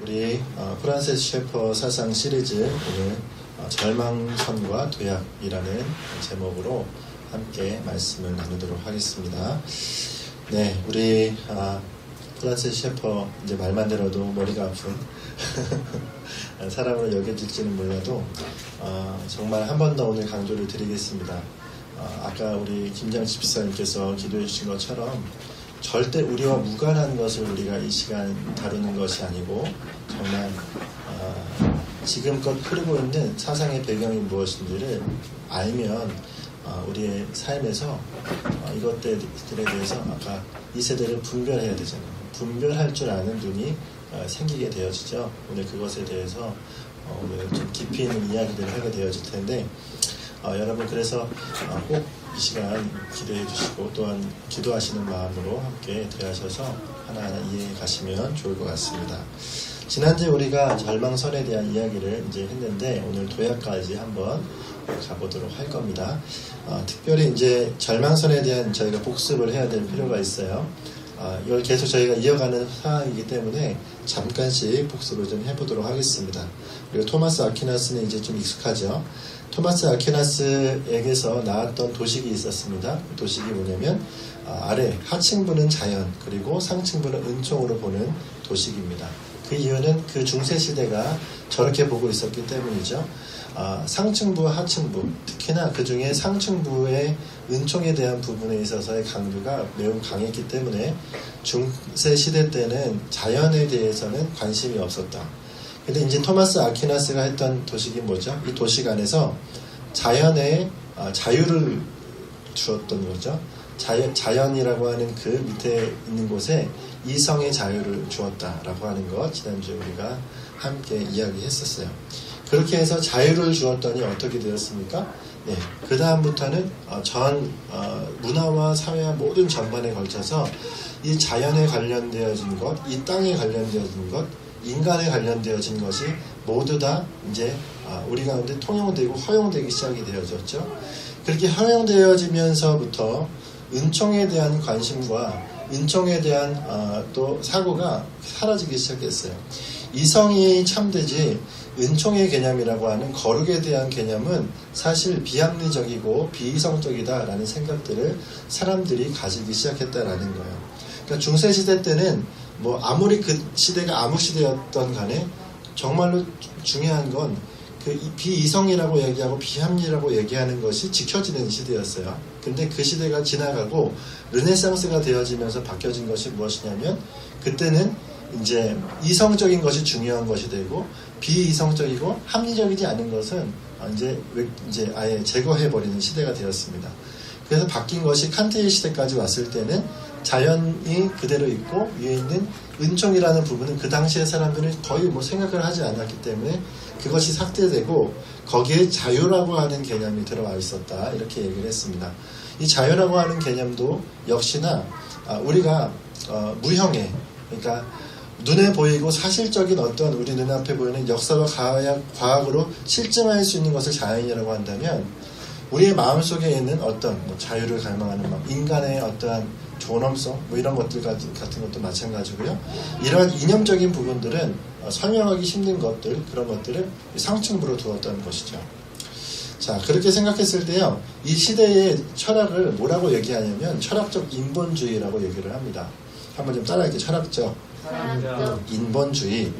우리 프란시스 셰퍼 사상 시리즈 오늘 절망선과 도약이라는 제목으로 함께 말씀을 나누도록 하겠습니다. 네, 우리 프란시스 셰퍼 이제 말만 들어도 머리가 아픈 사람으로 여겨질지는 몰라도 정말 한 번 더 오늘 강조를 드리겠습니다. 아까 우리 김장 집사님께서 기도해 주신 것처럼 절대 우리와 무관한 것을 우리가 이 시간 다루는 것이 아니고 정말 지금껏 흐르고 있는 사상의 배경이 무엇인지를 알면 우리의 삶에서 이것들에 대해서 아까 이 세대를 분별해야 되잖아요. 분별할 줄 아는 눈이 생기게 되어지죠. 오늘 그것에 대해서 오늘 좀 깊이 있는 이야기들을 하게 되어질 텐데 여러분 그래서 꼭 이 시간 기도해 주시고 또한 기도하시는 마음으로 함께 대하셔서 하나하나 이해해 가시면 좋을 것 같습니다. 지난주에 우리가 절망선에 대한 이야기를 이제 했는데 오늘 도약까지 한번 가보도록 할 겁니다. 특별히 이제 절망선에 대한 저희가 복습을 해야 될 필요가 있어요. 이걸 계속 저희가 이어가는 상황이기 때문에 잠깐씩 복습을 좀 해보도록 하겠습니다. 그리고 토마스 아퀴나스는 이제 좀 익숙하죠. 토마스 아퀴나스에게서 나왔던 도식이 있었습니다. 그 도식이 뭐냐면 아래 하층부는 자연 그리고 상층부는 은총으로 보는 도식입니다. 그 이유는 그 중세시대가 저렇게 보고 있었기 때문이죠. 상층부와 하층부, 특히나 그 중에 상층부의 은총에 대한 부분에 있어서의 강도가 매우 강했기 때문에 중세시대 때는 자연에 대해서는 관심이 없었다. 근데 이제 토마스 아퀴나스가 했던 도식이 뭐죠? 이 도식 안에서 자연의 자유를 주었던 거죠. 자연이라고 하는 그 밑에 있는 곳에 이성의 자유를 주었다라고 하는 것 지난주에 우리가 함께 이야기했었어요. 그렇게 해서 자유를 주었더니 어떻게 되었습니까? 네, 그 다음부터는 문화와 사회와 모든 전반에 걸쳐서 이 자연에 관련되어진 것, 이 땅에 관련되어진 것, 인간에 관련되어진 것이 모두 다 이제 우리 가운데 통용되고 허용되기 시작이 되어졌죠. 그렇게 허용되어지면서부터 은총에 대한 관심과 은총에 대한 또 사고가 사라지기 시작했어요. 이성이 참되지 은총의 개념이라고 하는 거룩에 대한 개념은 사실 비합리적이고 비이성적이다라는 생각들을 사람들이 가지기 시작했다라는 거예요. 그러니까 중세시대 때는 뭐 아무리 그 시대가 아무 시대였던 간에 정말로 중요한 건 그 비이성이라고 얘기하고 비합리라고 얘기하는 것이 지켜지는 시대였어요. 근데 그 시대가 지나가고 르네상스가 되어지면서 바뀌어진 것이 무엇이냐면 그때는 이제 이성적인 것이 중요한 것이 되고 비이성적이고 합리적이지 않은 것은 이제 아예 제거해버리는 시대가 되었습니다. 그래서 바뀐 것이 칸트의 시대까지 왔을 때는 자연이 그대로 있고 위에 있는 은총이라는 부분은 그 당시의 사람들은 거의 뭐 생각을 하지 않았기 때문에 그것이 삭제되고 거기에 자유라고 하는 개념이 들어와 있었다 이렇게 얘기를 했습니다. 이 자유라고 하는 개념도 역시나 우리가 무형의 그러니까 눈에 보이고 사실적인 어떤 우리 눈앞에 보이는 역사와 과학으로 실증할 수 있는 것을 자연이라고 한다면 우리의 마음속에 있는 어떤 자유를 갈망하는 마음, 인간의 어떠한 존엄성 이런 것들 같은 것도 마찬가지고요. 이러한 이념적인 부분들은 설명하기 힘든 것들 그런 것들을 상층부로 두었다는 것이죠. 자 그렇게 생각했을 때요. 이 시대의 철학을 뭐라고 얘기하냐면 철학적 인본주의라고 얘기를 합니다. 한번 좀 따라할게요. 철학적 인본주의.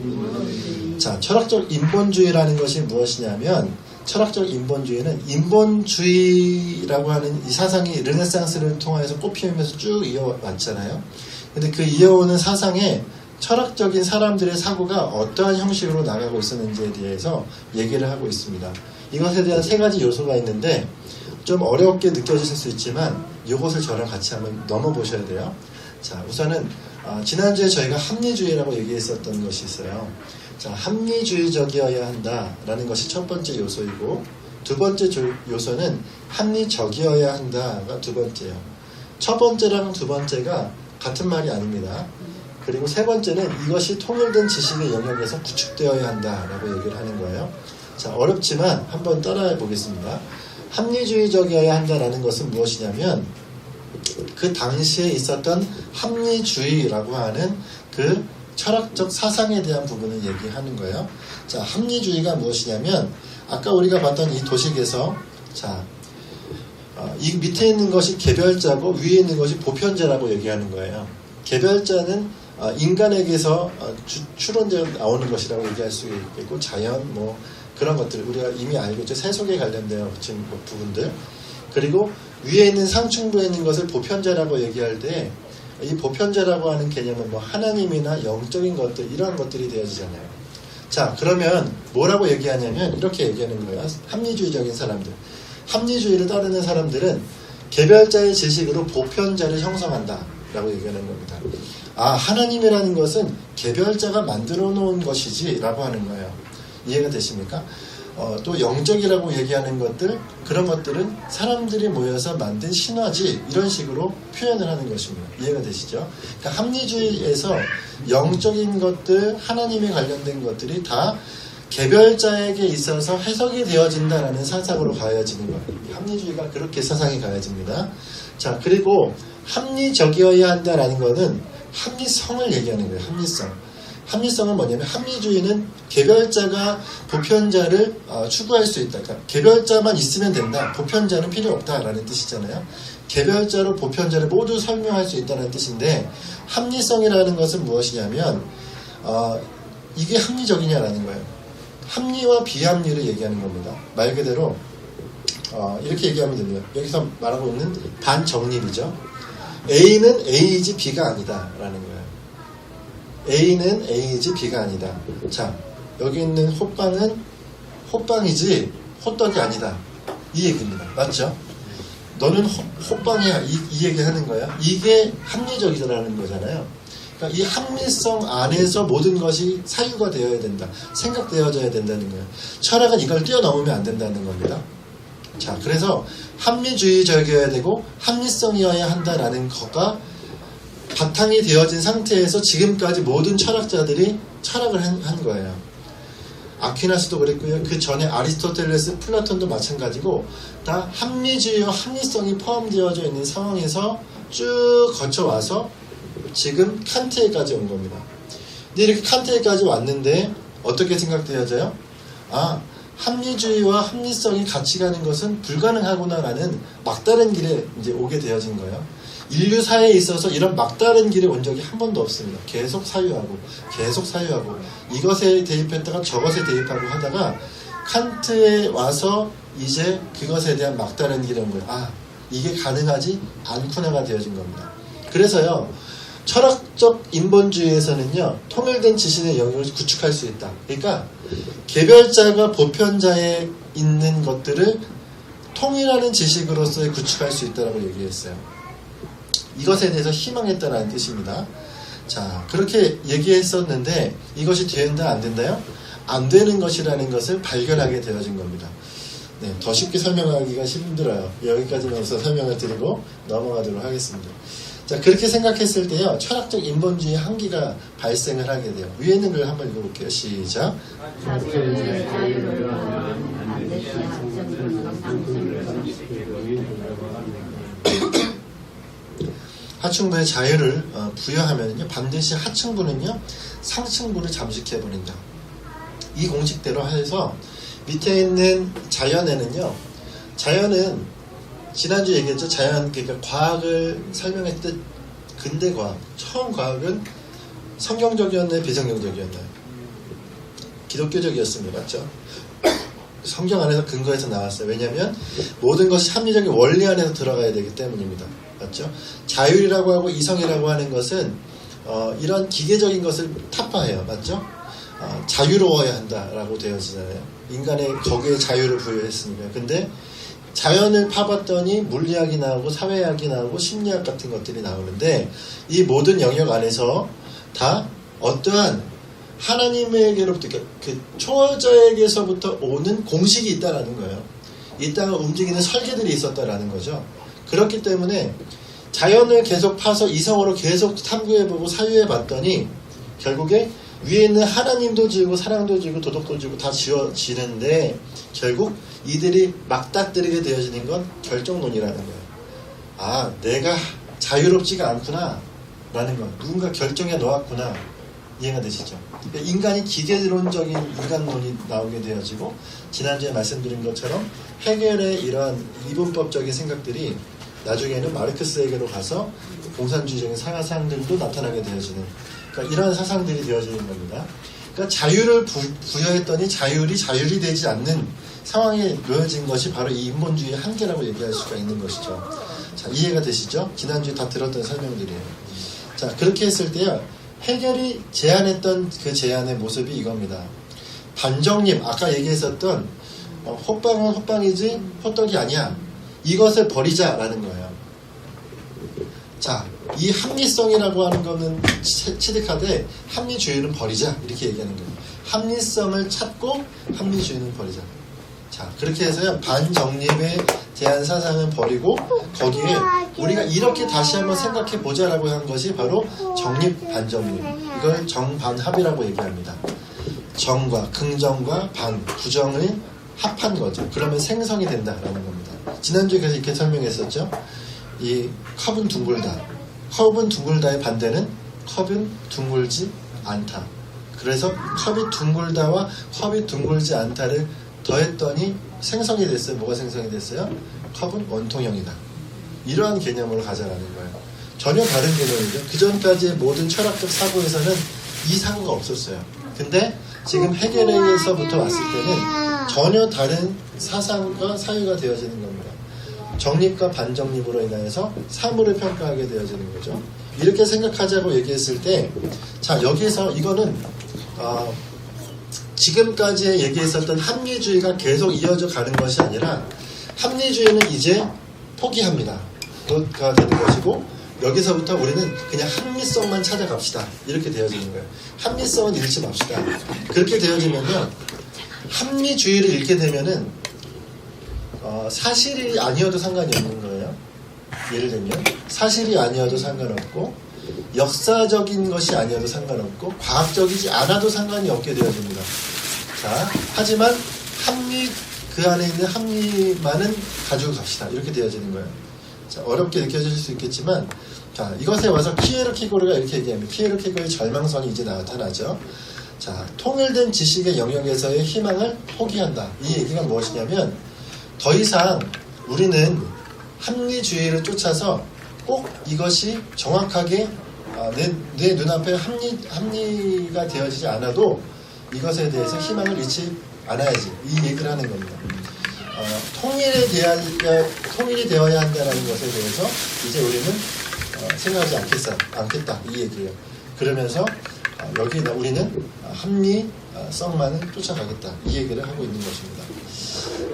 자 철학적 인본주의라는 것이 무엇이냐면 철학적 인본주의는 인본주의라고 하는 이 사상이 르네상스를 통해서 꽃피우면서 쭉 이어왔잖아요. 근데 그 이어오는 사상에 철학적인 사람들의 사고가 어떠한 형식으로 나가고 있었는지에 대해서 얘기를 하고 있습니다. 이것에 대한 세 가지 요소가 있는데 좀 어렵게 느껴지실 수 있지만 이것을 저랑 같이 한번 넘어보셔야 돼요. 자 우선은 지난주에 저희가 합리주의라고 얘기했었던 것이 있어요. 자, 합리주의적이어야 한다라는 것이 첫 번째 요소이고 두 번째 요소는 합리적이어야 한다가 두 번째예요. 첫 번째랑 두 번째가 같은 말이 아닙니다. 그리고 세 번째는 이것이 통일된 지식의 영역에서 구축되어야 한다라고 얘기를 하는 거예요. 자, 어렵지만 한번 따라해 보겠습니다. 합리주의적이어야 한다라는 것은 무엇이냐면 그 당시에 있었던 합리주의라고 하는 그 철학적 사상에 대한 부분을 얘기하는 거예요. 자, 합리주의가 무엇이냐면 아까 우리가 봤던 이 도식에서 자, 이 밑에 있는 것이 개별자고 위에 있는 것이 보편자라고 얘기하는 거예요. 개별자는 인간에게서 추론되어 나오는 것이라고 얘기할 수 있겠고 자연 뭐 그런 것들 우리가 이미 알고 있죠. 세속에 관련된 부분들. 그리고 위에 있는 상층부에 있는 것을 보편자라고 얘기할 때 이 보편자라고 하는 개념은 뭐 하나님이나 영적인 것들 이러한 것들이 되어지잖아요. 자, 그러면 뭐라고 얘기하냐면 이렇게 얘기하는 거예요. 합리주의적인 사람들. 합리주의를 따르는 사람들은 개별자의 지식으로 보편자를 형성한다 라고 얘기하는 겁니다. 아, 하나님이라는 것은 개별자가 만들어 놓은 것이지 라고 하는 거예요. 이해가 되십니까? 또 영적이라고 얘기하는 것들, 그런 것들은 사람들이 모여서 만든 신화지 이런 식으로 표현을 하는 것입니다. 이해가 되시죠? 그러니까 합리주의에서 영적인 것들, 하나님에 관련된 것들이 다 개별자에게 있어서 해석이 되어진다라는 사상으로 가해지는 거예요. 합리주의가 그렇게 사상이 가해집니다. 자, 그리고 합리적이어야 한다라는 거는 합리성을 얘기하는 거예요. 합리성. 합리성은 뭐냐면 합리주의는 개별자가 보편자를 추구할 수 있다. 그러니까 개별자만 있으면 된다. 보편자는 필요 없다라는 뜻이잖아요. 개별자로 보편자를 모두 설명할 수 있다는 뜻인데 합리성이라는 것은 무엇이냐면 이게 합리적이냐라는 거예요. 합리와 비합리를 얘기하는 겁니다. 말 그대로 이렇게 얘기하면 됩니다. 여기서 말하고 있는 반정립이죠. A는 A이지 B가 아니다 라는 거예요. A는 A이지 B가 아니다. 자, 여기 있는 호빵은 호빵이지 호떡이 아니다. 이 얘기입니다. 맞죠? 너는 호빵이야. 이 얘기 하는 거야. 이게 합리적이라는 거잖아요. 그러니까 이 합리성 안에서 모든 것이 사유가 되어야 된다. 생각되어져야 된다는 거예요. 철학은 이걸 뛰어넘으면 안 된다는 겁니다. 자, 그래서 합리주의적이어야 되고 합리성이어야 한다라는 거가 바탕이 되어진 상태에서 지금까지 모든 철학자들이 철학을 한 거예요. 아퀴나스도 그랬고요. 그 전에 아리스토텔레스, 플라톤도 마찬가지고 다 합리주의와 합리성이 포함되어져 있는 상황에서 쭉 거쳐와서 지금 칸트에까지 온 겁니다. 근데 이렇게 칸트에까지 왔는데 어떻게 생각되어져요? 아, 합리주의와 합리성이 같이 가는 것은 불가능하구나라는 막다른 길에 이제 오게 되어진 거예요. 인류사에 있어서 이런 막다른 길에 온 적이 한 번도 없습니다. 계속 사유하고 이것에 대입했다가 저것에 대입하고 하다가 칸트에 와서 이제 그것에 대한 막다른 길에 온 거예요. 아, 이게 가능하지 않구나가 되어진 겁니다. 그래서요, 철학적 인본주의에서는요, 통일된 지식의 영역을 구축할 수 있다. 그러니까 개별자가 보편자에 있는 것들을 통일하는 지식으로서 구축할 수 있다고 얘기했어요. 이것에 대해서 희망했다는 뜻입니다. 자, 그렇게 얘기했었는데 이것이 된다 안 된다요? 안 되는 것이라는 것을 발견하게 되어진 겁니다. 네, 더 쉽게 설명하기가 힘들어요. 여기까지만 해서 설명을 드리고 넘어가도록 하겠습니다. 자, 그렇게 생각했을 때요, 철학적 인본주의의 한계가 발생을 하게 돼요. 위에 있는 걸 한번 읽어볼게요. 시작. 하층부의 자유를 부여하면요, 반드시 하층부는요, 상층부를 잠식해버린다. 이 공식대로 해서 밑에 있는 자연에는요, 자연은 지난주 얘기했죠. 자연, 그러니까 과학을 설명했을 때 근대 과학, 처음 과학은 성경적이었나요? 비성경적이었나요? 기독교적이었습니다. 맞죠? 성경 안에서 근거해서 나왔어요. 왜냐하면 모든 것이 합리적인 원리 안에서 들어가야 되기 때문입니다. 맞죠? 자율이라고 하고 이성이라고 하는 것은 이런 기계적인 것을 타파해요. 맞죠? 자유로워야 한다라고 되어지잖아요. 인간의 거기에 자유를 부여했으니까. 근데 자연을 파봤더니 물리학이 나오고 사회학이 나오고 심리학 같은 것들이 나오는데 이 모든 영역 안에서 다 어떠한 하나님에게로부터 그 초월자에게서부터 오는 공식이 있다라는 거예요. 이 땅을 움직이는 설계들이 있었다라는 거죠. 그렇기 때문에 자연을 계속 파서 이성으로 계속 탐구해보고 사유해봤더니 결국에 위에 있는 하나님도 지고 사랑도 지고 도덕도 지고 다 지어지는데 결국 이들이 맞닥뜨리게 되어지는 건 결정론이라는 거예요. 아, 내가 자유롭지가 않구나 라는 거, 누군가 결정해 놓았구나, 이해가 되시죠? 그러니까 인간이 기계론적인 인간론이 나오게 되어지고 지난주에 말씀드린 것처럼 헤겔의 이러한 이분법적인 생각들이 나중에는 마르크스에게로 가서 공산주의적인 사상들도 나타나게 되어지는 그러니까 이러한 사상들이 되어지는 겁니다. 그러니까 자유를 부여했더니 자율이 되지 않는 상황에 놓여진 것이 바로 이 인본주의의 한계라고 얘기할 수가 있는 것이죠. 자, 이해가 되시죠? 지난주에 다 들었던 설명들이에요. 자, 그렇게 했을 때요. 헤겔이 제안했던 그 제안의 모습이 이겁니다. 반정립, 아까 얘기했었던 호빵은 호빵이지 호떡이 아니야. 이것을 버리자라는 거예요. 자, 이 합리성이라고 하는 거는 취득하되 합리주의는 버리자 이렇게 얘기하는 거예요. 합리성을 찾고 합리주의는 버리자. 자, 그렇게 해서요. 반정립에 대한 사상은 버리고 거기에 우리가 이렇게 다시 한번 생각해 보자라고 한 것이 바로 정립 반정립. 이걸 정반합이라고 얘기합니다. 정과 긍정과 반, 부정을 합한 거죠. 그러면 생성이 된다라는 겁니다. 지난주에 그래서 이렇게 설명했었죠. 이 컵은 둥글다. 컵은 둥글다의 반대는 컵은 둥글지 않다. 그래서 컵이 둥글다와 컵이 둥글지 않다를 더했더니 생성이 됐어요. 뭐가 생성이 됐어요? 컵은 원통형이다. 이러한 개념으로 가자라는 거예요. 전혀 다른 개념이죠. 그전까지의 모든 철학적 사고에서는 이 사고가 없었어요. 근데 지금 헤겔에서부터 왔을 때는 전혀 다른 사상과 사유가 되어지는 겁니다. 정립과 반정립으로 인하여서 사물을 평가하게 되어지는 거죠. 이렇게 생각하자고 얘기했을 때, 자, 여기서 이거는 지금까지 얘기했었던 합리주의가 계속 이어져 가는 것이 아니라 합리주의는 이제 포기합니다. 그가 되는 것이고 여기서부터 우리는 그냥 합리성만 찾아갑시다. 이렇게 되어지는 거예요. 합리성은 잃지 맙시다. 그렇게 되어지면요. 합리주의를 잃게 되면은 사실이 아니어도 상관이 없는 거예요. 예를 들면 사실이 아니어도 상관없고 역사적인 것이 아니어도 상관없고 과학적이지 않아도 상관이 없게 되어집니다. 자, 하지만 그 안에 있는 합리만은 가지고 갑시다. 이렇게 되어지는 거예요. 자, 어렵게 느껴질 수 있겠지만 자, 이것에 와서 키에르케고르가 이렇게 얘기합니다. 키에르케고르의 절망선이 이제 나타나죠. 자, 통일된 지식의 영역에서의 희망을 포기한다. 이 얘기가 무엇이냐면 더 이상 우리는 합리주의를 쫓아서 꼭 이것이 정확하게 내 눈앞에 합리가 되어지지 않아도 이것에 대해서 희망을 잃지 않아야지. 이 얘기를 하는 겁니다. 통일이 되어야 한다는 것에 대해서 이제 우리는 생각하지 않겠다. 이 얘기예요. 그러면서 여기 우리는 합리성만을 쫓아가겠다. 이 얘기를 하고 있는 것입니다.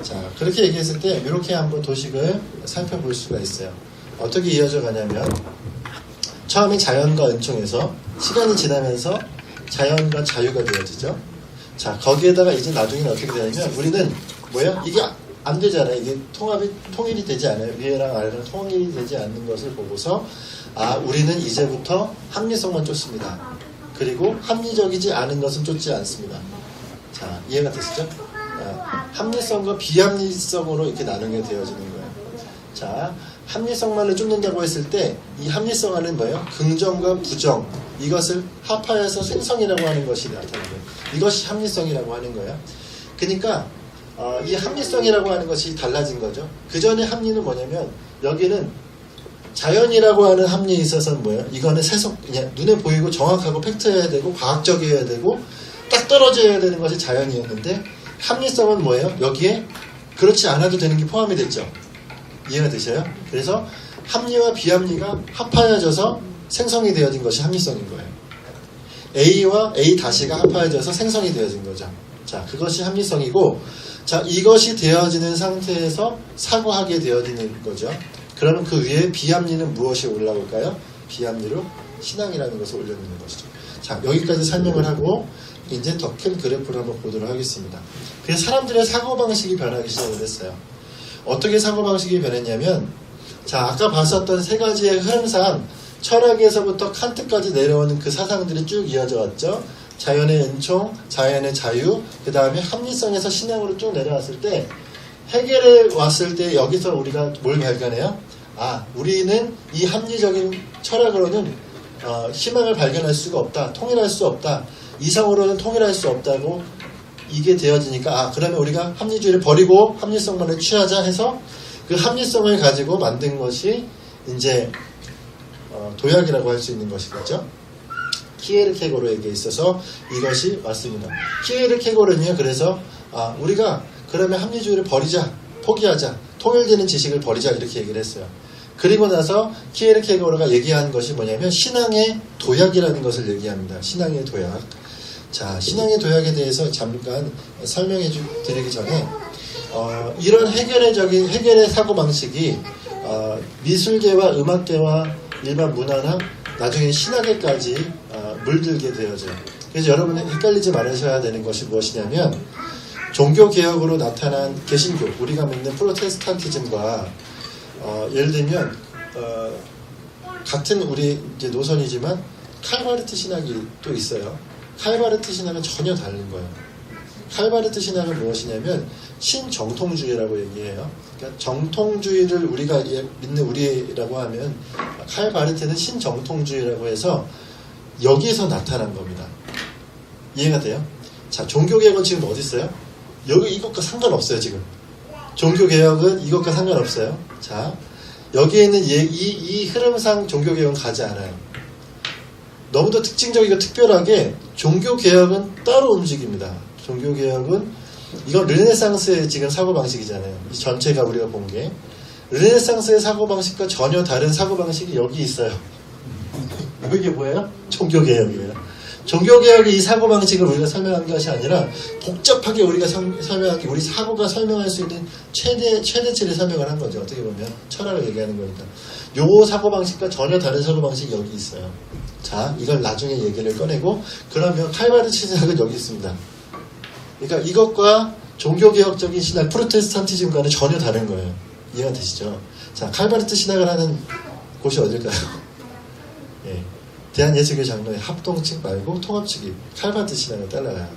자, 그렇게 얘기했을 때 이렇게 한번 도식을 살펴볼 수가 있어요. 어떻게 이어져 가냐면 처음에 자연과 은총에서 시간이 지나면서 자연과 자유가 되어지죠. 자, 거기에다가 이제 나중에는 어떻게 되냐면 우리는 뭐야? 이게 안 되잖아요. 이게 통일이 되지 않아요. 위에랑 아래랑 통일이 되지 않는 것을 보고서 우리는 이제부터 합리성만 쫓습니다. 그리고 합리적이지 않은 것은 쫓지 않습니다. 자, 이해가 되시죠? 합리성과 비합리성으로 이렇게 나누게 되어지는 거예요. 자, 합리성만을 쫓는다고 했을 때 이 합리성 안은 뭐예요? 긍정과 부정 이것을 합하여서 생성이라고 하는 것이 나타나는 거예요. 이것이 합리성이라고 하는 거예요. 그러니까 이 합리성이라고 하는 것이 달라진 거죠. 그 전에 합리는 뭐냐면 여기는 자연이라고 하는 합리에 있어서는 뭐예요? 이거는 그냥 눈에 보이고 정확하고 팩트여야 되고 과학적이어야 되고 딱 떨어져야 되는 것이 자연이었는데 합리성은 뭐예요? 여기에 그렇지 않아도 되는 게 포함이 됐죠. 이해가 되셔요? 그래서 합리와 비합리가 합하여져서 생성이 되어진 것이 합리성인 거예요. A와 A-가 합하여져서 생성이 되어진 거죠. 자, 그것이 합리성이고 자, 이것이 되어지는 상태에서 사고하게 되어지는 거죠. 그러면 그 위에 비합리는 무엇이 올라올까요? 비합리로 신앙이라는 것을 올려놓는 것이죠. 자, 여기까지 설명을 하고 이제 더 큰 그래프를 한번 보도록 하겠습니다. 그래서 사람들의 사고방식이 변하기 시작을 했어요. 어떻게 사고방식이 변했냐면 자, 아까 봤었던 세 가지의 흐름상 철학에서부터 칸트까지 내려오는 그 사상들이 쭉 이어져 왔죠. 자연의 은총, 자연의 자유, 그 다음에 합리성에서 신앙으로 쭉 내려왔을 때 헤겔에 왔을 때 여기서 우리가 뭘 발견해요? 우리는 이 합리적인 철학으로는 희망을 발견할 수가 없다. 통일할 수 없다. 이성으로는 통일할 수 없다고 이게 되어지니까 그러면 우리가 합리주의를 버리고 합리성만을 취하자 해서 그 합리성을 가지고 만든 것이 이제 도약이라고 할 수 있는 것이겠죠. 키에르케고르에게 있어서 이것이 맞습니다. 키에르케고르는요, 그래서 우리가 그러면 합리주의를 버리자, 포기하자, 통일되는 지식을 버리자 이렇게 얘기를 했어요. 그리고 나서 키에르케고르가 얘기한 것이 뭐냐면 신앙의 도약이라는 것을 얘기합니다. 신앙의 도약. 자, 신앙의 도약에 대해서 잠깐 설명해 드리기 전에 이런 해결의 사고방식이 미술계와 음악계와 일반 문화나 나중에 신학에까지 물들게 되어져요. 그래서 여러분이 헷갈리지 말으셔야 되는 것이 무엇이냐면 종교개혁으로 나타난 개신교, 우리가 믿는 프로테스탄티즘과 예를 들면 같은 우리 이제 노선이지만 칼바르트 신학이 또 있어요. 칼바르트 신학은 전혀 다른 거예요. 칼바르트 신학은 무엇이냐면 신정통주의라고 얘기해요. 그러니까 정통주의를 우리가 믿는 우리라고 하면 칼바르트는 신정통주의라고 해서 여기에서 나타난 겁니다. 이해가 돼요? 자, 종교개혁은 지금 어디 있어요? 여기 이것과 상관없어요. 지금 종교개혁은 이것과 상관없어요. 자, 여기에 있는 이 흐름상 종교개혁은 가지 않아요. 너무도 특징적이고 특별하게 종교개혁은 따로 움직입니다. 종교개혁은 이건 르네상스의 지금 사고방식이잖아요. 이 전체가 우리가 본 게 르네상스의 사고방식과 전혀 다른 사고방식이 여기 있어요. 이게 뭐예요? 종교개혁이에요. 종교개혁의 이 사고방식을 우리가 설명한 것이 아니라 복잡하게 우리가 설명한 게 우리 사고가 설명할 수 있는 최대치를 설명을 한 거죠. 어떻게 보면 철학을 얘기하는 거니까. 요 사고방식과 전혀 다른 사고방식이 여기 있어요. 자, 이걸 나중에 얘기를 꺼내고 그러면 칼바르트 신학은 여기 있습니다. 그러니까 이것과 종교개혁적인 신학, 프로테스탄티즘과는 전혀 다른 거예요. 이해가 되시죠? 자, 칼바르트 신학을 하는 곳이 어딜까요? 예. 대한예수교 장로의 합동 측 말고 통합 측이 칼바르트 신학을 따라가요.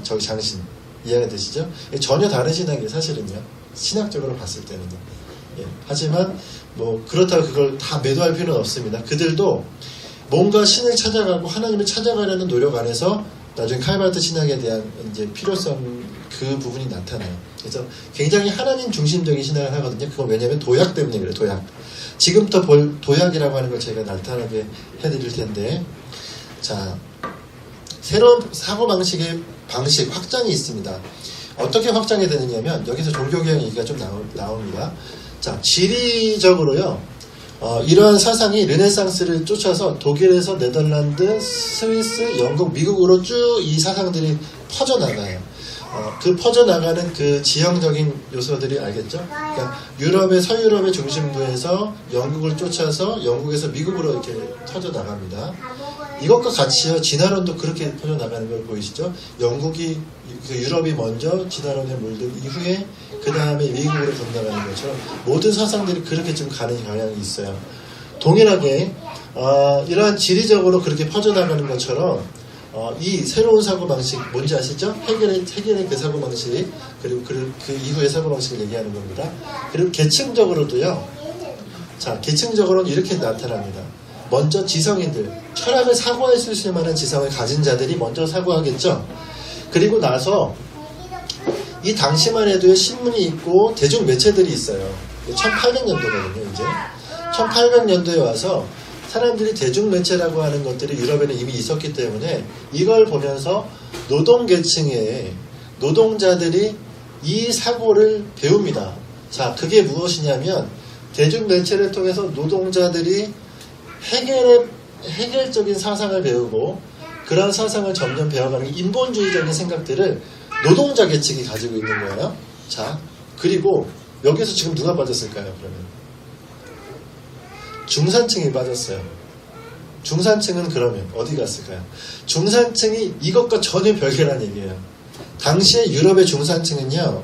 저기 장신. 이해가 되시죠? 전혀 다른 신학이에요, 사실은요. 신학적으로 봤을 때는요. 예. 하지만 뭐 그렇다고 그걸 다 매도할 필요는 없습니다. 그들도 뭔가 신을 찾아가고 하나님을 찾아가려는 노력 안에서 나중에 칼바르트 신학에 대한 이제 필요성 그 부분이 나타나요. 그래서 굉장히 하나님 중심적인 신학을 하거든요. 그건 왜냐하면 도약 때문에 그래요. 도약. 지금부터 볼 도약이라고 하는 걸 제가 나타나게 해드릴 텐데, 자, 새로운 사고방식의 확장이 있습니다. 어떻게 확장이 되느냐면 여기서 종교개혁 얘기가 좀 나옵니다. 자, 지리적으로요. 이러한 사상이 르네상스를 쫓아서 독일에서 네덜란드, 스위스, 영국, 미국으로 쭉 이 사상들이 퍼져나가요. 그 퍼져나가는 그 지형적인 요소들이 알겠죠? 그러니까 서유럽의 중심부에서 영국을 쫓아서 영국에서 미국으로 이렇게 터져나갑니다. 이것과 같이요, 진화론도 그렇게 퍼져나가는 걸 보이시죠? 영국이, 유럽이 먼저 진화론에 물든 이후에 그 다음에 미국으로 건너가는 것처럼 모든 사상들이 그렇게 좀 가는 경향이 있어요. 동일하게 이러한 지리적으로 그렇게 퍼져나가는 것처럼 이 새로운 사고방식 뭔지 아시죠? 해결의 그 사고방식 그리고 그 이후의 사고방식을 얘기하는 겁니다. 그리고 계층적으로도요. 자, 계층적으로는 이렇게 나타납니다. 먼저 지성인들, 철학을 사고할 수 있을 만한 지성을 가진 자들이 먼저 사고하겠죠. 그리고 나서 이 당시만 해도 신문이 있고 대중 매체들이 있어요. 1800년도거든요. 이제 1800년도에 와서 사람들이 대중 매체라고 하는 것들이 유럽에는 이미 있었기 때문에 이걸 보면서 노동계층의 노동자들이 이 사고를 배웁니다. 자, 그게 무엇이냐면 대중 매체를 통해서 노동자들이 해결적인 사상을 배우고 그런 사상을 점점 배워가는 인본주의적인 생각들을 노동자 계층이 가지고 있는 거예요. 자, 그리고 여기서 지금 누가 빠졌을까요? 그러면 중산층이 빠졌어요. 중산층은 그러면 어디 갔을까요? 중산층이 이것과 전혀 별개란 얘기예요. 당시에 유럽의 중산층은요,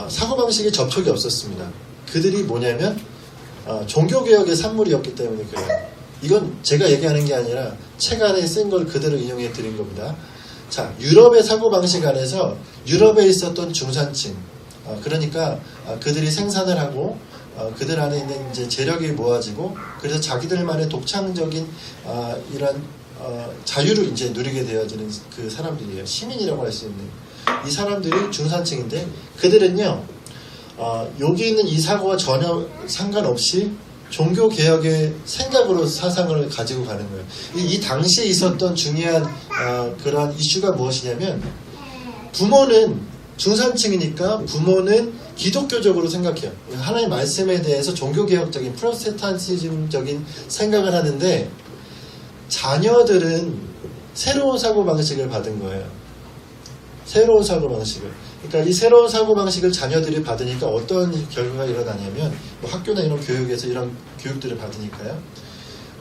사고방식에 접촉이 없었습니다. 그들이 뭐냐면 종교개혁의 산물이었기 때문에 그래요. 이건 제가 얘기하는 게 아니라 책 안에 쓴 걸 그대로 인용해 드린 겁니다. 자, 유럽의 사고방식 안에서 유럽에 있었던 중산층, 그러니까 그들이 생산을 하고 그들 안에 있는 이제 재력이 모아지고 그래서 자기들만의 독창적인 이런 자유를 이제 누리게 되어지는 그 사람들이에요. 시민이라고 할 수 있는 이 사람들이 중산층인데 그들은요 여기 있는 이 사고와 전혀 상관없이 종교 개혁의 생각으로 사상을 가지고 가는 거예요. 이 당시에 있었던 중요한 그런 이슈가 무엇이냐면 부모는 중산층이니까 부모는 기독교적으로 생각해요. 하나님의 말씀에 대해서 종교개혁적인 프로테스탄티즘적인 생각을 하는데 자녀들은 새로운 사고방식을 받은 거예요. 새로운 사고방식을. 그러니까 이 새로운 사고방식을 자녀들이 받으니까 어떤 결과가 일어나냐면 뭐 학교나 이런 교육에서 이런 교육들을 받으니까요.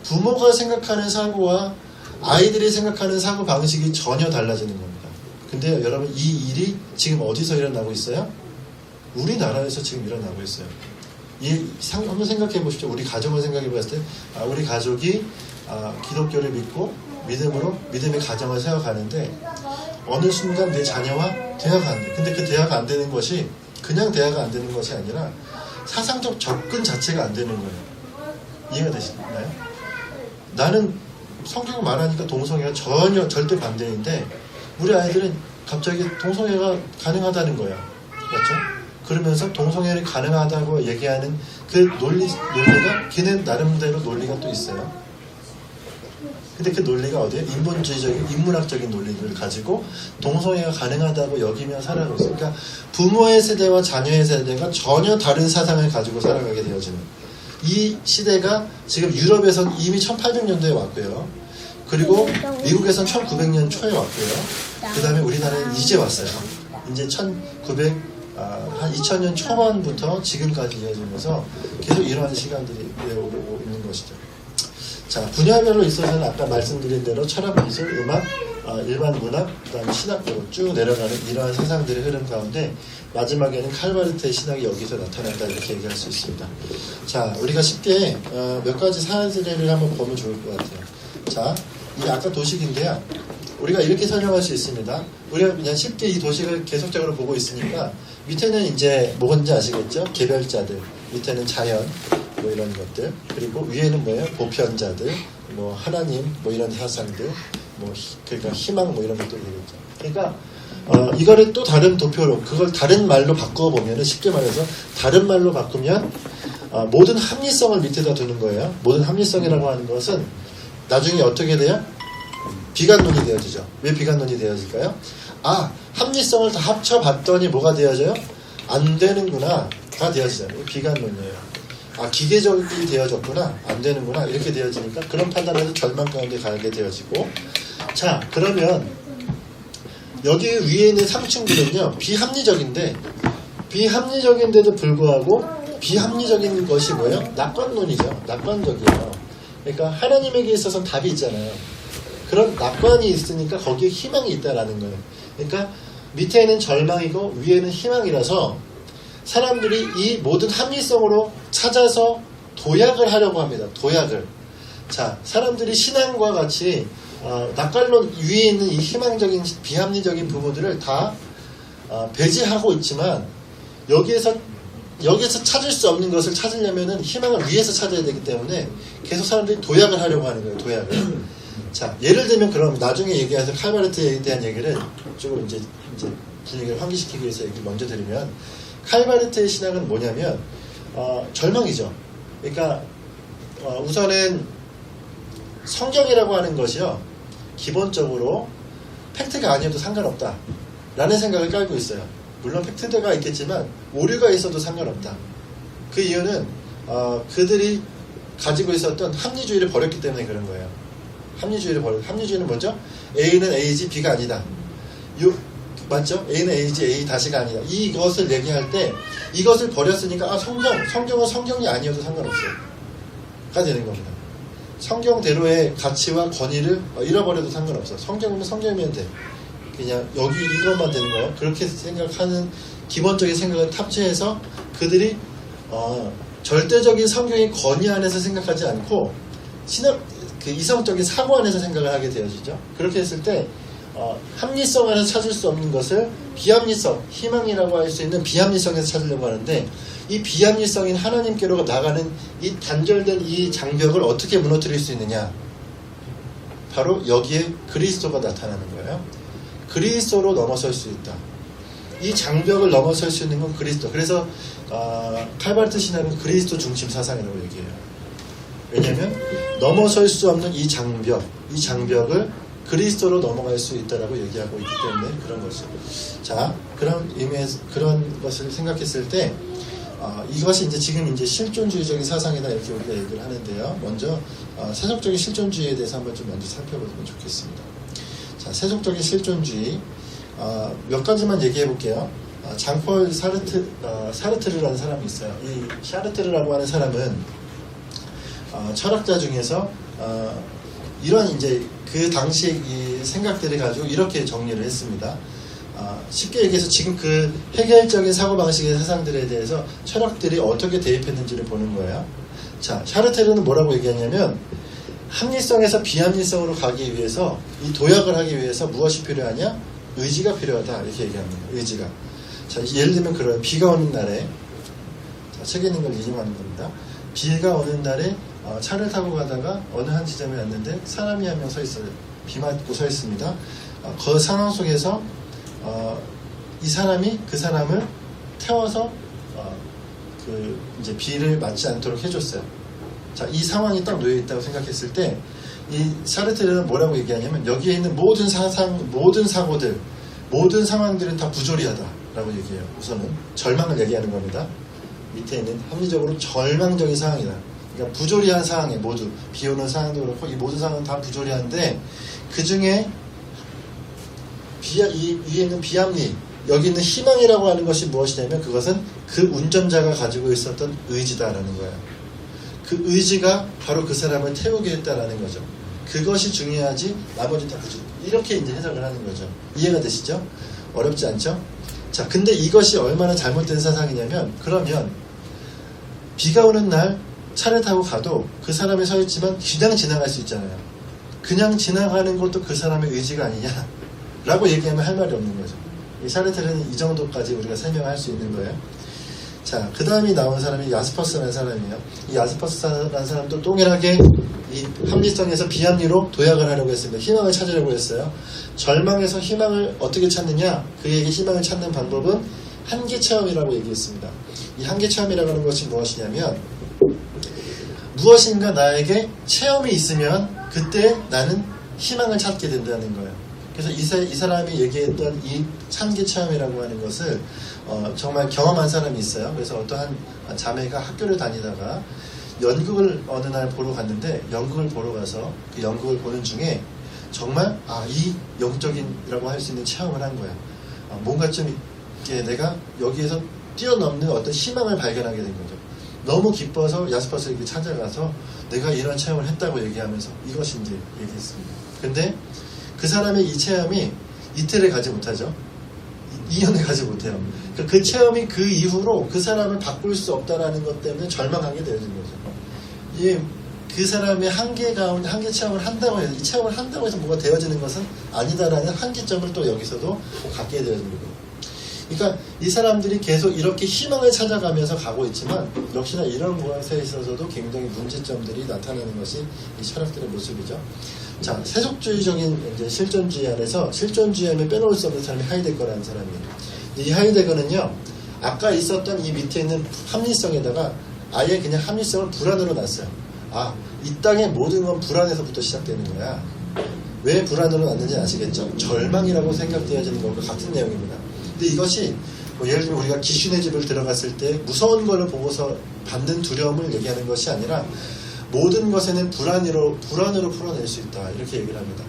부모가 생각하는 사고와 아이들이 생각하는 사고방식이 전혀 달라지는 겁니다. 근데 여러분 이 일이 지금 어디서 일어나고 있어요? 우리나라에서 지금 일어나고 있어요. 한번 생각해 보십시오. 우리 가정을 생각해 봤을 때 우리 가족이 기독교를 믿고 믿음의 가정을 세워가는데 어느 순간 내 자녀와 대화가 안 돼. 근데 그 대화가 안 되는 것이 그냥 대화가 안 되는 것이 아니라 사상적 접근 자체가 안 되는 거예요. 이해가 되시나요? 나는 성경 말하니까 동성애가 전혀 절대 반대인데 우리 아이들은 갑자기 동성애가 가능하다는 거예요. 맞죠? 그러면서 동성애를 가능하다고 얘기하는 그 논리가 걔는 나름대로 논리가 또 있어요. 근데 그 논리가 어디에? 인본주의적인, 인문학적인 논리를 가지고 동성애가 가능하다고 여기며 살아가고 있어요. 그러니까 부모의 세대와 자녀의 세대가 전혀 다른 사상을 가지고 살아가게 되어지는 이 시대가 지금 유럽에선 이미 1800년대에 왔고요. 그리고 미국에선 1900년 초에 왔고요. 그 다음에 우리나라는 이제 왔어요. 이제 한 2000년 초반부터 지금까지 이어지면서 계속 이러한 시간들이 오고 있는 것이죠. 자, 분야별로 있어서는 아까 말씀드린 대로 철학, 미술, 음악, 일반 문학, 그다음에 신학으로 쭉 내려가는 이러한 세상들의 흐름 가운데 마지막에는 칼바르트의 신학이 여기서 나타난다 이렇게 얘기할 수 있습니다. 자, 우리가 쉽게 몇 가지 사례를 한번 보면 좋을 것 같아요. 자, 이 아까 도식인데요. 우리가 이렇게 설명할 수 있습니다. 우리가 그냥 쉽게 이 도식을 계속적으로 보고 있으니까 밑에는 이제 뭔지 아시겠죠? 개별자들, 밑에는 자연, 뭐 이런 것들, 그리고 위에는 뭐예요? 보편자들, 뭐 하나님, 뭐 이런 사상들, 뭐 그러니까 희망, 뭐 이런 것들 되겠죠. 그러니까 이거를 또 다른 도표로 그걸 다른 말로 바꾸어 보면은 쉽게 말해서 다른 말로 바꾸면 모든 합리성을 밑에다 두는 거예요. 모든 합리성이라고 하는 것은 나중에 어떻게 돼요? 비관론이 되어지죠. 왜 비관론이 되어질까요? 합리성을 다 합쳐봤더니 뭐가 되어져요? 안 되는구나. 다 되어지잖아요. 비관론이에요. 기계적이 되어졌구나. 안 되는구나. 이렇게 되어지니까 그런 판단에서 절망 가운데 가게 되어지고 자, 그러면 여기 위에 있는 상층들은요. 비합리적인데도 불구하고 비합리적인 것이 뭐예요? 낙관론이죠. 낙관적이에요. 그러니까 하나님에게 있어서는 답이 있잖아요. 그런 낙관이 있으니까 거기에 희망이 있다라는 거예요. 그러니까 밑에는 절망이고 위에는 희망이라서 사람들이 이 모든 합리성으로 찾아서 도약을 하려고 합니다. 도약을. 자, 사람들이 신앙과 같이 낙관론 위에 있는 이 희망적인 비합리적인 부분들을 다 배제하고 있지만 여기에서 찾을 수 없는 것을 찾으려면은 희망을 위에서 찾아야 되기 때문에 계속 사람들이 도약을 하려고 하는 거예요. 도약을. 자, 예를 들면 그럼 나중에 얘기해서 칼바르트에 대한 얘기를 조금 이제 분위기를 환기시키기 위해서 얘기를 먼저 드리면 칼바르트의 신앙은 뭐냐면 절망이죠. 그러니까 우선은 성경이라고 하는 것이요. 기본적으로 팩트가 아니어도 상관없다 라는 생각을 깔고 있어요. 물론 팩트가 있겠지만 오류가 있어도 상관없다. 그 이유는 그들이 가지고 있었던 합리주의를 버렸기 때문에 그런 거예요. 합리주의는 뭐죠? A는 A지 B가 아니다. 맞죠? A는 A지 A 다시가 아니다. 이것을 얘기할 때 이것을 버렸으니까 성경은 성경이 아니어도 상관없어요. 가 되는 겁니다. 성경대로의 가치와 권위를 잃어버려도 상관없어. 성경이면 성경이면 돼. 그냥 여기 이것만 되는 거예요. 그렇게 생각하는 기본적인 생각을 탑재해서 그들이 절대적인 성경의 권위 안에서 생각하지 않고 그 이성적인 사고 안에서 생각을 하게 되어지죠. 그렇게 했을 때 합리성 안에서 찾을 수 없는 것을 비합리성, 희망이라고 할 수 있는 비합리성에서 찾으려고 하는데 이 비합리성인 하나님께로 나가는 이 단절된 이 장벽을 어떻게 무너뜨릴 수 있느냐? 바로 여기에 그리스도가 나타나는 거예요. 그리스도로 넘어설 수 있다. 이 장벽을 넘어설 수 있는 건 그리스도. 그래서 칼바르트 신학은 그리스도 중심 사상이라고 얘기해요. 왜냐하면 넘어설 수 없는 이 장벽을 그리스도로 넘어갈 수 있다라고 얘기하고 있기 때문에 그런 거죠. 자, 그런 의미에서 그런 것을 생각했을 때 이것이 이제 지금 이제 실존주의적인 사상이다 이렇게 우리가 얘기를 하는데요. 먼저 세속적인 실존주의에 대해서 한번 좀 먼저 살펴보면 좋겠습니다. 자, 세속적인 실존주의 몇 가지만 얘기해 볼게요. 장폴 사르트르라는 사람이 있어요. 이 샤르트르라고 하는 사람은 철학자 중에서 이런 이제 그 당시 이 생각들을 가지고 이렇게 정리를 했습니다. 쉽게 얘기해서 지금 그 해결적인 사고방식의 세상들에 대해서 철학들이 어떻게 대입했는지를 보는 거예요. 자, 샤르테르는 뭐라고 얘기하냐면 합리성에서 비합리성으로 가기 위해서 이 도약을 하기 위해서 무엇이 필요하냐? 의지가 필요하다 이렇게 얘기합니다. 의지가. 자, 예를 들면 그런 비가 오는 날에 책에 있는 걸 인용하는 겁니다. 비가 오는 날에 차를 타고 가다가 어느 한 지점에 왔는데 사람이 한 명 서 있어요. 비 맞고 서 있습니다. 그 상황 속에서 이 사람이 그 사람을 태워서 그 이제 비를 맞지 않도록 해줬어요. 자, 이 상황이 딱 놓여 있다고 생각했을 때 이 샤르트르는 뭐라고 얘기하냐면 여기에 있는 모든 사고들, 모든 상황들은 다 부조리하다라고 얘기해요. 우선은 절망을 얘기하는 겁니다. 밑에 있는 합리적으로 절망적인 상황이다. 그러니까 부조리한 상황에 모두 비 오는 상황도 그렇고 이 모든 상황은 다 부조리한데 그 중에 이 위에 있는 비합리, 여기 있는 희망이라고 하는 것이 무엇이냐면 그것은 그 운전자가 가지고 있었던 의지다라는 거예요. 그 의지가 바로 그 사람을 태우게 했다라는 거죠. 그것이 중요하지 나머지 다 부조리. 이렇게 이제 해석을 하는 거죠. 이해가 되시죠? 어렵지 않죠? 자, 근데 이것이 얼마나 잘못된 사상이냐면 그러면 비가 오는 날 차를 타고 가도 그 사람이 서 있지만 그냥 지나갈 수 있잖아요. 그냥 지나가는 것도 그 사람의 의지가 아니냐 라고 얘기하면 할 말이 없는 거죠. 이 샤르테르는 이 정도까지 우리가 설명할 수 있는 거예요. 자, 그 다음이 나온 사람이 야스퍼스라는 사람이에요. 이 야스퍼스라는 사람도 동일하게 이 합리성에서 비합리로 도약을 하려고 했습니다. 희망을 찾으려고 했어요. 절망에서 희망을 어떻게 찾느냐? 그에게 희망을 찾는 방법은 한계 체험이라고 얘기했습니다. 이 한계 체험이라고 하는 것이 무엇이냐면 무엇인가 나에게 체험이 있으면 그때 나는 희망을 찾게 된다는 거예요. 그래서 이 사람이 얘기했던 이 한계 체험이라고 하는 것을 정말 경험한 사람이 있어요. 그래서 어떠한 자매가 학교를 다니다가 연극을 어느 날 보러 갔는데 연극을 보러 가서 그 연극을 보는 중에 정말 이 영적인이라고 할 수 있는 체험을 한 거야. 뭔가 좀 이렇게 내가 여기에서 뛰어넘는 어떤 희망을 발견하게 된 거죠. 너무 기뻐서 야스퍼스에게 찾아가서 내가 이런 체험을 했다고 얘기하면서 이것이 이제 얘기했습니다. 근데 그 사람의 이 체험이 이틀을 가지 못하죠. 2년을 가지 못해요. 그 체험이 그 이후로 그 사람을 바꿀 수 없다라는 것 때문에 절망하게 되어진 거죠. 그 사람의 한계 체험을 한다고 해서 이 체험을 한다고 해서 뭐가 되어지는 것은 아니다라는 한계점을 또 여기서도 갖게 되어진 거예요. 그러니까 이 사람들이 계속 이렇게 희망을 찾아가면서 가고 있지만 역시나 이런 것에 있어서도 굉장히 문제점들이 나타나는 것이 이 철학들의 모습이죠. 자, 세속주의적인 이제 실존주의 안에서 실존주의 하면 빼놓을 수 없는 사람이 하이데거라는 사람이에요. 이 하이데거는요, 아까 있었던 이 밑에 있는 합리성에다가 아예 그냥 합리성을 불안으로 놨어요. 이 땅의 모든 건 불안에서부터 시작되는 거야. 왜 불안으로 놨는지 아시겠죠? 절망이라고 생각되어지는 것과 같은 내용입니다. 근데 이것이 예를 들면 우리가 귀신의 집을 들어갔을 때 무서운 걸 보고서 받는 두려움을 얘기하는 것이 아니라 모든 것에는 불안으로 풀어낼 수 있다 이렇게 얘기를 합니다.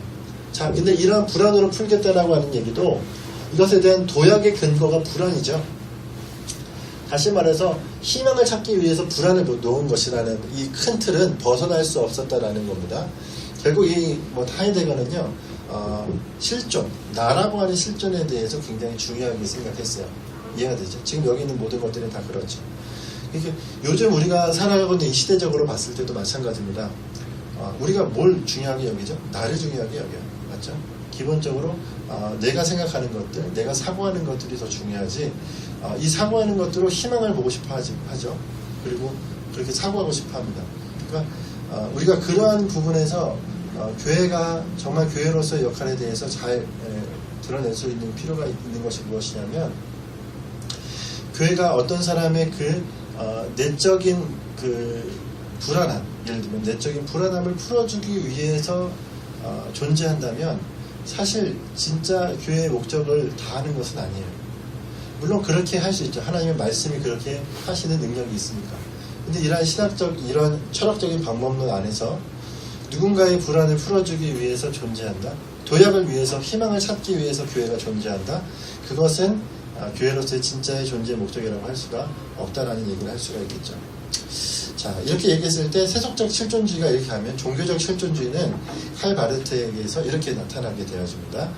자, 근데 이런 불안으로 풀겠다라고 하는 얘기도 이것에 대한 도약의 근거가 불안이죠. 다시 말해서 희망을 찾기 위해서 불안을 놓은 것이라는 이 큰 틀은 벗어날 수 없었다라는 겁니다. 결국 이 하이데거는요, 실존, 나라고 하는 실존에 대해서 굉장히 중요하게 생각했어요. 이해가 되죠? 지금 여기 있는 모든 것들은 다 그렇죠. 이게 요즘 우리가 살아가고 있는 이 시대적으로 봤을 때도 마찬가지입니다. 우리가 뭘 중요하게 여기죠? 나를 중요하게 여겨요. 맞죠? 기본적으로 내가 생각하는 것들, 내가 사고하는 것들이 더 중요하지 이 사고하는 것들로 희망을 보고 싶어 하죠. 그리고 그렇게 사고하고 싶어 합니다. 그러니까 우리가 그러한 부분에서 교회가 정말 교회로서의 역할에 대해서 잘 드러낼 수 있는 필요가 있는 것이 무엇이냐면 교회가 어떤 사람의 그 내적인 그 불안함, 예를 들면 내적인 불안함을 풀어주기 위해서 존재한다면 사실 진짜 교회의 목적을 다하는 것은 아니에요. 물론 그렇게 할 수 있죠. 하나님의 말씀이 그렇게 하시는 능력이 있으니까. 근데 이러한 이런 철학적인 방법론 안에서 누군가의 불안을 풀어주기 위해서 존재한다. 도약을 위해서, 희망을 찾기 위해서 교회가 존재한다. 그것은 교회로서의 진짜의 존재의 목적이라고 할 수가 없다라는 얘기를 할 수가 있겠죠. 자, 이렇게 얘기했을 때 세속적 실존주의가 이렇게 하면 종교적 실존주의는 칼 바르트에 의해서 이렇게 나타나게 되어집니다.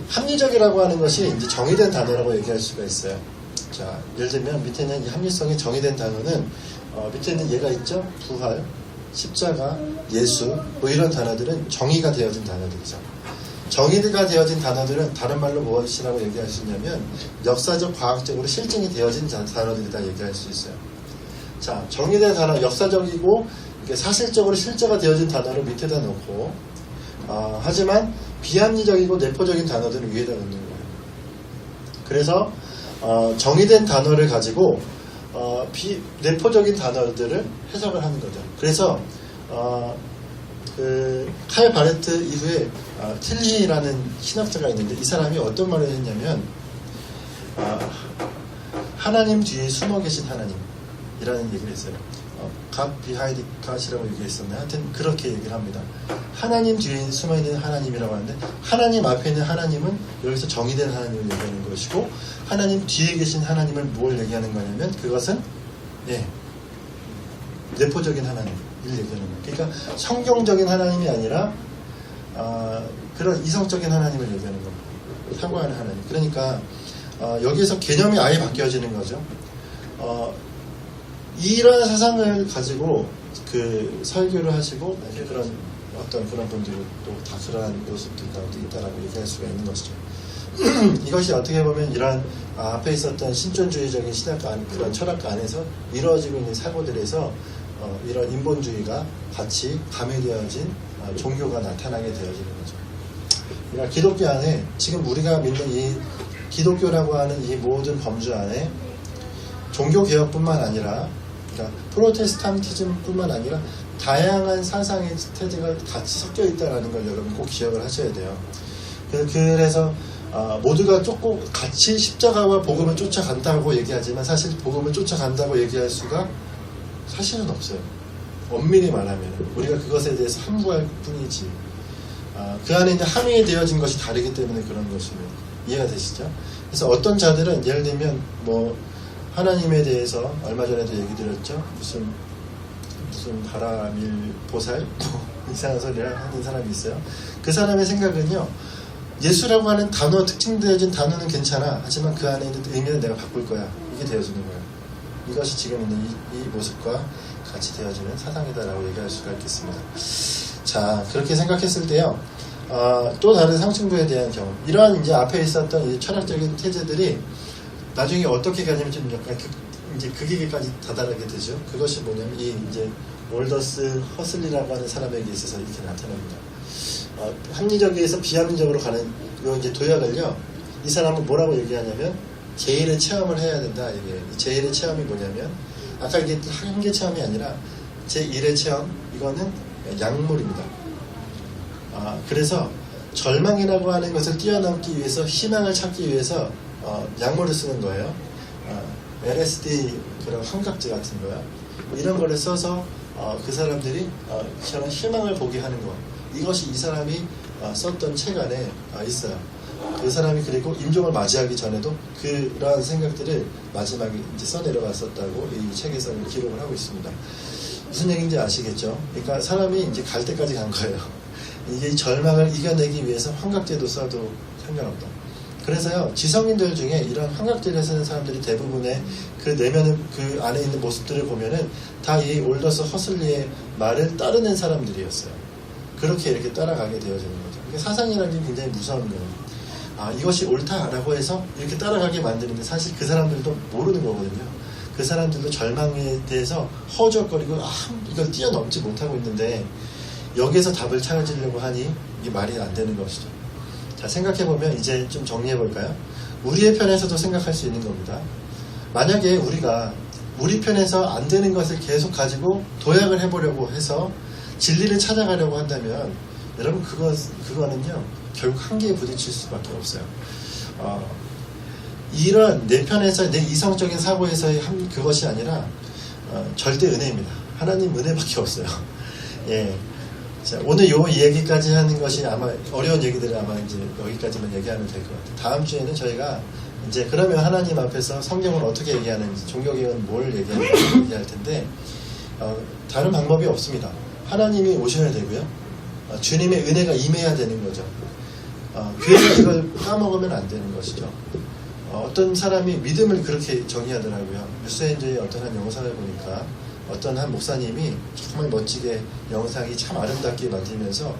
합리적이라고 하는 것이 이제 정의된 단어라고 얘기할 수가 있어요. 자, 예를 들면 밑에 있는 이 합리성이 정의된 단어는 밑에 있는 얘가 있죠? 부활, 십자가, 예수 뭐 이런 단어들은 정의가 되어진 단어들이죠. 정의가 되어진 단어들은 다른 말로 무엇이라고 얘기할 수 있냐면 역사적, 과학적으로 실증이 되어진 단어들이다 얘기할 수 있어요. 자, 정의된 단어, 역사적이고 사실적으로 실제가 되어진 단어를 밑에다 놓고 하지만 비합리적이고 내포적인 단어들을 위에다 놓는 거예요. 그래서 정의된 단어를 가지고 내포적인 단어들을 해석을 하는 거죠. 그래서 칼 바레트 이후에 틸리라는 신학자가 있는데 이 사람이 어떤 말을 했냐면 하나님 뒤에 숨어 계신 하나님이라는 얘기를 했어요. God behind God이라고 얘기했었나요? 하여튼 그렇게 얘기를 합니다. 하나님 뒤에 숨어있는 하나님이라고 하는데 하나님 앞에 있는 하나님은 여기서 정의된 하나님을 얘기하는 것이고 하나님 뒤에 계신 하나님을 뭘 얘기하는 거냐면 그것은 내포적인 하나님을 얘기하는 거예요. 그러니까 성경적인 하나님이 아니라 그런 이성적인 하나님을 얘기하는 겁니다. 사고하는 하나님. 그러니까 여기에서 개념이 아예 바뀌어지는 거죠. 이런 사상을 가지고 그 설교를 하시고 그런 분들은 또 다 그러한 모습들 가운데 있다라고 얘기할 수가 있는 것이죠. 이것이 어떻게 보면 이러한 앞에 있었던 신존주의적인 신학과 그런 철학과 안에서 이루어지고 있는 사고들에서 이런 인본주의가 같이 가미되어진 종교가 나타나게 되어지는 거죠. 그러니까 기독교 안에 지금 우리가 믿는 이 기독교라고 하는 이 모든 범주 안에 종교개혁뿐만 아니라 그러니까 프로테스탄티즘뿐만 아니라 다양한 사상의 태제가 같이 섞여 있다는 걸 여러분 꼭 기억을 하셔야 돼요. 그래서 모두가 조금 같이 십자가와 복음을 쫓아간다고 얘기하지만 사실 복음을 쫓아간다고 얘기할 수가 사실은 없어요. 엄밀히 말하면 우리가 그것에 대해서 함구할 뿐이지 그 안에 있는 함의에 되어진 것이 다르기 때문에 그런 것이면 이해가 되시죠? 그래서 어떤 자들은 예를 들면 뭐 하나님에 대해서 얼마 전에도 얘기 드렸죠. 무슨 바라밀 보살 이상한 소리를 하는 사람이 있어요. 그 사람의 생각은요. 예수라고 하는 단어, 특징되어진 단어는 괜찮아. 하지만 그 안에 있는 의미는 내가 바꿀 거야. 이게 되어지는 거예요. 이것이 지금 있는 이 모습과 같이 되어지는 사상이다라고 얘기할 수가 있겠습니다. 자, 그렇게 생각했을 때요. 또 다른 상층부에 대한 경험. 이러한 이제 앞에 있었던 이 철학적인 태제들이 나중에 어떻게 가냐면 좀 약간 이제 극에까지 다다르게 되죠. 그것이 뭐냐면 이 이제 월더스 허슬리라고 하는 사람에게 있어서 이렇게 나타납니다. 합리적에서 비합리적으로 가는 요 이제 도약을요. 이 사람은 뭐라고 얘기하냐면 제1의 체험을 해야 된다. 이게 제1의 체험이 뭐냐면 아까 이게 한계 체험이 아니라 제1의 체험 이거는 약물입니다. 그래서 절망이라고 하는 것을 뛰어넘기 위해서 희망을 찾기 위해서 약물을 쓰는 거예요. LSD 그런 환각제 같은 거야. 이런 거를 써서 그 사람들이 저런 희망을 보게 하는 거. 이것이 이 사람이 썼던 책 안에 있어요. 그 사람이 그리고 임종을 맞이하기 전에도 그러한 생각들을 마지막에 이제 써내려갔었다고 이 책에서 기록을 하고 있습니다. 무슨 얘기인지 아시겠죠? 그러니까 사람이 이제 갈 때까지 간 거예요. 이게 절망을 이겨내기 위해서 환각제도 써도 상관없다. 그래서요, 지성인들 중에 이런 환각제를 쓰는 사람들이 대부분의 그 내면의 그 안에 있는 모습들을 보면은 다 이 올더스 허슬리의 말을 따르는 사람들이었어요. 그렇게 이렇게 따라가게 되어지는 거죠. 그러니까 사상이라는 게 굉장히 무서운 거예요. 이것이 옳다라고 해서 이렇게 따라가게 만드는데 사실 그 사람들도 모르는 거거든요. 그 사람들도 절망에 대해서 허우적거리고 이걸 뛰어넘지 못하고 있는데 여기에서 답을 찾으려고 하니 이게 말이 안 되는 것이죠. 자, 생각해보면 이제 좀 정리해볼까요? 우리의 편에서도 생각할 수 있는 겁니다. 만약에 우리가 우리 편에서 안 되는 것을 계속 가지고 도약을 해보려고 해서 진리를 찾아가려고 한다면 여러분 그거는요 결국 한계에 부딪힐 수밖에 없어요. 이런 내 편에서 내 이성적인 사고에서의 그것이 아니라 절대 은혜입니다. 하나님 은혜밖에 없어요. 예. 자, 오늘 요 얘기까지 하는 것이 아마 어려운 얘기들을 아마 이제 여기까지만 얘기하면 될 것 같아요. 다음 주에는 저희가 이제 그러면 하나님 앞에서 성경을 어떻게 얘기하는지, 종교개혁은 뭘 얘기하는지 얘기할 텐데 다른 방법이 없습니다. 하나님이 오셔야 되고요. 주님의 은혜가 임해야 되는 거죠. 교회가 이걸 까먹으면 안 되는 것이죠. 어떤 사람이 믿음을 그렇게 정의하더라고요. 뉴스엔저의 어떤 한 영상을 보니까 어떤 한 목사님이 정말 멋지게 영상이 참 아름답게 만들면서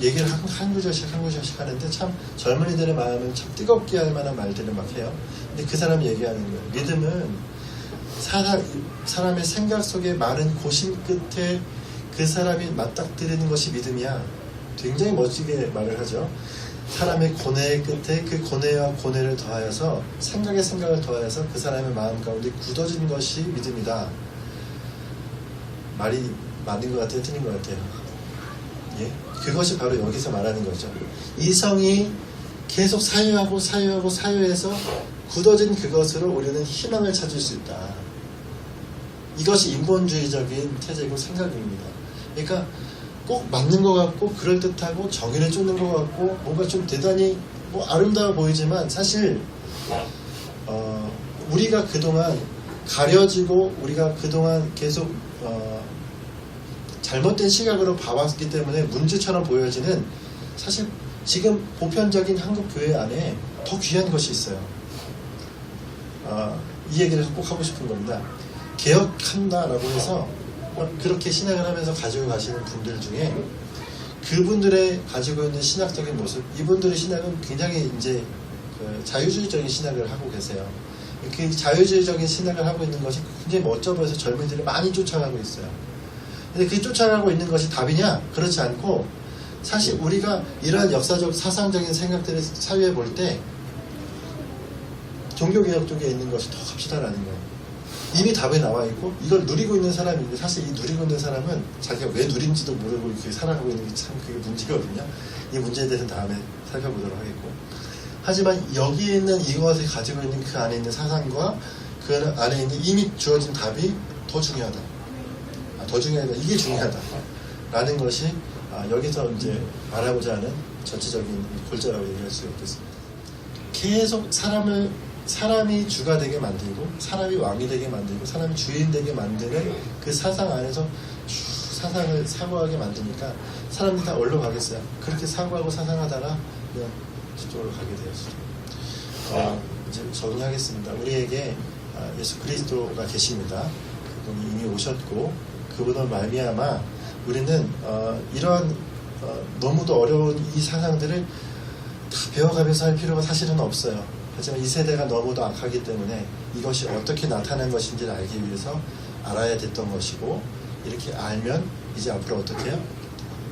얘기를 한 구절씩 하는데 참 젊은이들의 마음을 참 뜨겁게 할 만한 말들을 막 해요. 근데 그 사람이 얘기하는 거예요. 믿음은 사람의 생각 속에 많은 고심 끝에 그 사람이 맞닥뜨리는 것이 믿음이야. 굉장히 멋지게 말을 하죠. 사람의 고뇌의 끝에 그 고뇌와 고뇌를 더하여서 생각에 생각을 더하여서 그 사람의 마음 가운데 굳어진 것이 믿음이다. 말이 맞는 것 같아요? 틀린 것 같아요? 예? 그것이 바로 여기서 말하는 거죠. 이성이 계속 사유해서 굳어진 그것으로 우리는 희망을 찾을 수 있다. 이것이 인본주의적인 태제고 생각입니다. 그러니까 꼭 맞는 것 같고 그럴듯하고 정의를 쫓는 것 같고 뭔가 좀 대단히 아름다워 보이지만 사실 우리가 그동안 가려지고 우리가 그동안 계속 잘못된 시각으로 봐왔기 때문에 문제처럼 보여지는 사실 지금 보편적인 한국 교회 안에 더 귀한 것이 있어요. 이 얘기를 꼭 하고 싶은 겁니다. 개혁한다라고 해서 그렇게 신학을 하면서 가지고 가시는 분들 중에 그분들의 가지고 있는 신학적인 모습, 이분들의 신학은 굉장히 이제 자유주의적인 신학을 하고 계세요. 그 자유주의적인 신학을 하고 있는 것이 굉장히 멋져 보여서 젊은이들을 많이 쫓아가고 있어요. 근데 그 쫓아가고 있는 것이 답이냐? 그렇지 않고 사실 우리가 이러한 역사적 사상적인 생각들을 사유해 볼 때 종교개혁 쪽에 있는 것이 더 갑시다라는 거예요. 이미 답에 나와 있고 이걸 누리고 있는 사람인데 사실 이 누리고 있는 사람은 자기가 왜 누린지도 모르고 이렇게 살아가고 있는 게 참 그게 문제거든요. 이 문제에 대해서는 다음에 살펴보도록 하겠고, 하지만 여기에 있는 이것을 가지고 있는 그 안에 있는 사상과 그 안에 있는 이미 주어진 답이 더 중요하다. 더 중요하다. 이게 중요하다. 라는 것이 여기서 이제 말하고자 하는 전체적인 골자라고 얘기할 수 있겠습니다. 계속 사람이 주가 되게 만들고 사람이 왕이 되게 만들고 사람이 주인 되게 만드는 그 사상 안에서 사상을 사고하게 만드니까 사람들이 다 어디로 가겠어요? 그렇게 사고하고 사상하다가 그냥 저쪽으로 가게 되었어요. 이제 정리하겠습니다. 우리에게 예수 그리스도가 계십니다. 그분이 이미 오셨고 그분을 말미암아 우리는 이러한 너무도 어려운 이 사상들을 다 배워가면서 할 필요가 사실은 없어요. 하지만 이 세대가 너무도 악하기 때문에 이것이 어떻게 나타난 것인지를 알기 위해서 알아야 됐던 것이고, 이렇게 알면 이제 앞으로 어떻게 해요?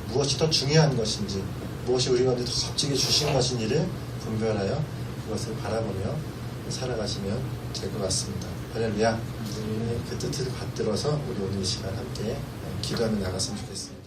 무엇이 더 중요한 것인지, 무엇이 우리 가운데 더 값지게 주신 것인지를 분별하여 그것을 바라보며 살아가시면 될 것 같습니다. 할렐루야. 그 뜻을 받들어서 우리 오늘 이 시간 함께 기도하며 나갔으면 좋겠습니다.